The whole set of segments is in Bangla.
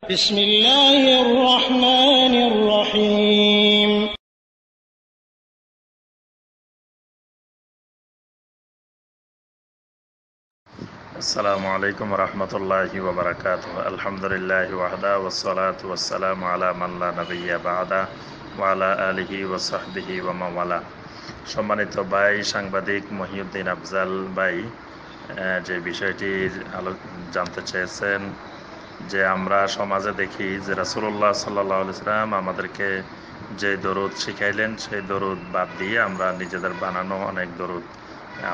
بسم الله الرحمن الرحيم السلام عليكم ورحمة الله وبركاته. الحمد لله وحده والصلاة والسلام على من لا نبي بعده وعلى آله وصحبه ومن والاه। সম্মানিত ভাই সাংবাদিক মহিউদ্দিন আফজাল ভাই যে বিষয়টি জানতে চেয়েছেন, যে আমরা সমাজে দেখি যে রাসূলুল্লাহ সাল্লাল্লাহু আলাইহি ওয়াসাল্লাম আমাদেরকে যে দরুদ শিখাইলেন সেই দরুদ বাদ দিয়ে আমরা নিজেদের বানানো অনেক দরুদ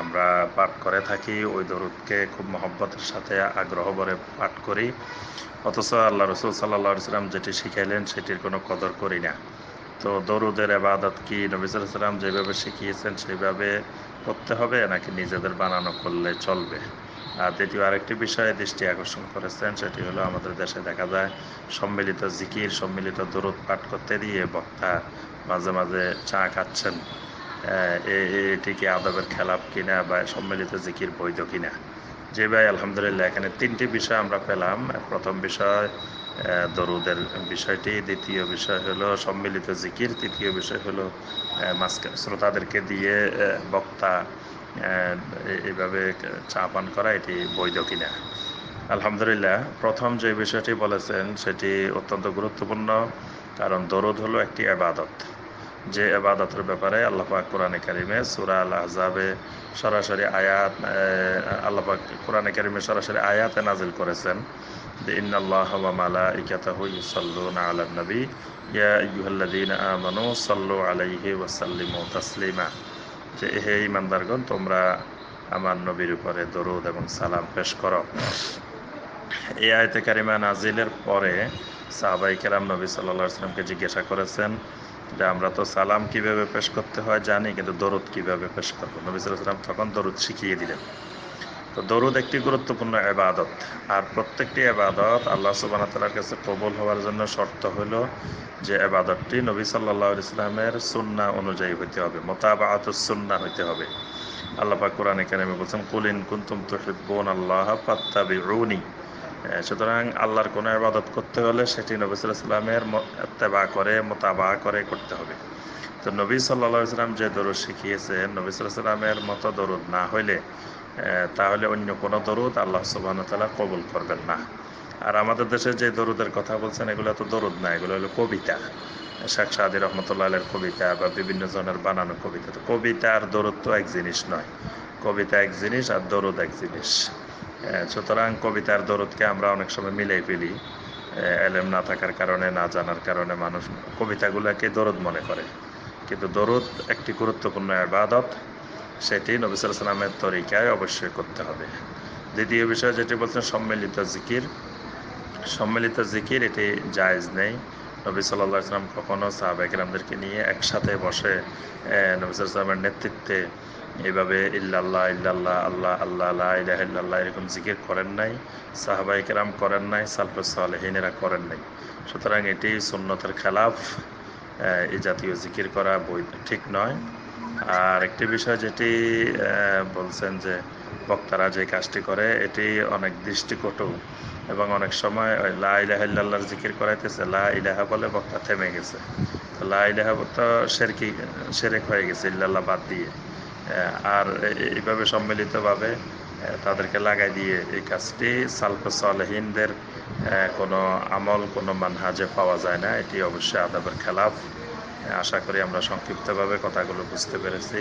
আমরা পাঠ করে থাকি। ওই দরুদকে খুব মহব্বতের সাথে আগ্রহ ভরে পাঠ করি, অথচ আল্লাহ রসুল সাল্লাল্লাহু আলাইহি ওয়াসাল্লাম যেটি শিখাইলেন সেটির কোনো কদর করি না। তো দরুদের ইবাদত কি নবী সাল্লাল্লাহু আলাইহি ওয়াসাল্লাম যেভাবে শিখিয়েছেন সেইভাবে করতে হবে নাকি নিজেদের বানানো করলে চলবে? আর দ্বিতীয় আরেকটি বিষয়ে দৃষ্টি আকর্ষণ করেছেন, সেটি হলো আমাদের দেশে দেখা যায় সম্মিলিত জিকির, সম্মিলিত দরুদ পাঠ করতে দিয়ে বক্তা মাঝে মাঝে চা খাচ্ছেন। এটি কি আদবের খেলাপ কিনা বা সম্মিলিত জিকির বৈধ কিনা? যে ভাই আলহামদুলিল্লাহ, এখানে তিনটি বিষয় আমরা পেলাম। প্রথম বিষয় দরুদের বিষয়টি, দ্বিতীয় বিষয় হলো সম্মিলিত জিকির, তৃতীয় বিষয় হলো শ্রোতাদেরকে দিয়ে বক্তা এইভাবে চা পান করা, এটি বৈধ কিনা। আলহামদুলিল্লাহ, প্রথম যে বিষয়টি বলেছেন সেটি অত্যন্ত গুরুত্বপূর্ণ, কারণ দরুদ হলো একটি ইবাদত। যে ইবাদতের ব্যাপারে আল্লাহ পাক কোরআনে কারিমে সূরা আল আহজাবে সরাসরি আয়াত আল্লাহ পাক কোরআনে কারিমে সরাসরি আয়াতে নাজিল করেছেন যে ইন্নাল্লাহা ওয়া মালাইকাতাহু ইউসাল্লুনা আলান নবী ইয়া আইয়ুহাল্লাযীনা আমানু সাল্লু আলাইহি ওয়া সাল্লিমু তাসলিমা, যে হে ঈমানদারগণ, তোমরা আমার নবীর উপরে দরুদ এবং সালাম পেশ করো। এই আয়াতে কারিমা নাজিলের পরে সাহাবায়ে কেরাম নবী সাল্লাল্লাহু আলাইহি ওয়াসাল্লামকে জিজ্ঞাসা করেছেন যে আমরা তো সালাম কিভাবে পেশ করতে হয় জানি, কিন্তু দরুদ কিভাবে পেশ করবো? নবী সাল্লাল্লাহু আলাইহি ওয়াসাল্লাম তখন দরুদ শিখিয়ে দিলেন। তো দরুদ একটি গুরুত্বপূর্ণ ইবাদত, আর প্রত্যেকটি ইবাদত আল্লাহ সুবহানাহু ওয়া তাআলার কাছে কবুল হওয়ার জন্য শর্ত হলো যে ইবাদতটি নবী সাল্লাল্লাহু আলাইহি ওয়াসাল্লামের সুন্নাহ অনুযায়ী হতে হবে, মুতাবাআতুস সুন্নাহ হতে হবে। আল্লাহ পাক কোরআনে কারিমে বলেছেন কুল ইন কুনতুম তুহিব্বুনাল্লাহা ফাত্তাবিউনি। সুতরাং আল্লাহর কোনো ইবাদত করতে হলে সেটি নবী সাল্লাল্লাহু আলাইহি ওয়াসাল্লামের ইত্তেবা করে, মুতাবা করে করতে হবে। তো নবী সাল্লাল্লাহু আলাইহি ওয়াসাল্লাম যে দরুদ শিখিয়েছেন, নবী সাল্লাল্লাহু আলাইহি ওয়াসাল্লামের মতো দরুদ না হইলে তাহলে অন্য কোনো দরুদ আল্লাহ সুবহানাহু ওয়া তাআলা কবুল করবেন না। আর আমাদের দেশে যে দরুদের কথা বলছেন, এগুলো তো দরুদ না, এগুলো হলো কবিতা। শেখ সাদী রহমতুল্লাহ আলাইহির কবিতা বা বিভিন্ন জনের বানানো কবিতা। তো কবিতা আর দরুদ তো এক জিনিস নয়। কবিতা এক জিনিস আর দরুদ এক জিনিস। সুতরাং কবিতার দরুদকে আমরা অনেক সময় মিলাই ফেলি। এলেম না থাকার কারণে, না জানার কারণে মানুষ কবিতাগুলোকে দরুদ মনে করে, কিন্তু দরুদ একটি গুরুত্বপূর্ণ ইবাদত, সেটি নবী সাল্লাল্লাহু আলাইহি ওয়াসাল্লামের তরিকায় অবশ্যই করতে হবে। দ্বিতীয় বিষয় যেটি বলছেন সম্মিলিত জিকির, সম্মিলিত জিকির এটি জায়েজ নেই। নবী সাল্লাল্লাহু আলাইহি ওয়াসাল্লাম কখনো সাহাবায়ে কেরামদেরকে নিয়ে একসাথে বসে নবী সাল্লাল্লাহু আলাইহি ওয়াসাল্লামের নেতৃত্বে এইভাবে ইল্লাল্লাহ ইল্লাল্লাহ আল্লাহ আল্লাহ লা ইলাহা ইল্লাল্লাহ এরকম জিকির করেন নাই, সাহাবায়ে কেরাম করেন নাই, সালফুস সালেহিনেরা করেন নাই। সুতরাং এটি সুন্নতের খেলাফ, এই জাতীয় জিকির করা ঠিক নয়। আর একটি বিষয় যেটি বলছেন যে বক্তারা যে কাজটি করে এটি অনেক দৃষ্টিকটু, এবং অনেক সময় লা ইলাহা ইল্লাল্লাহর জিকির করাইতেছে, লা ইলাহা বলে বক্তা থেমে গেছে। তো লা ইলাহা তো শিরক হয়ে গেছে ইল্লাল্লাহ বাদ দিয়ে। আর এইভাবে সম্মিলিতভাবে তাদেরকে লাগাই দিয়ে এই কাজটি সালফুস সালেহিনদের কোনো আমল, কোনো মানহাজে পাওয়া যায় না। এটি অবশ্যই আদবের খেলাফ। আশা করি আমরা সংক্ষিপ্তভাবে কথাগুলো বুঝতে পেরেছি।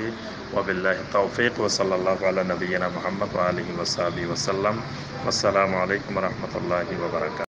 ওয়াবিল্লাহি তাওফিক ওয়া সাল্লাল্লাহু আলা নবিয়িনা মুহাম্মদ ওয়া আলিহি ওয়া সাহবিহি ওয়া সাল্লাম। আসসালামু আলাইকুম ওয়া রাহমাতুল্লাহি ওয়া বারাকাতুহু।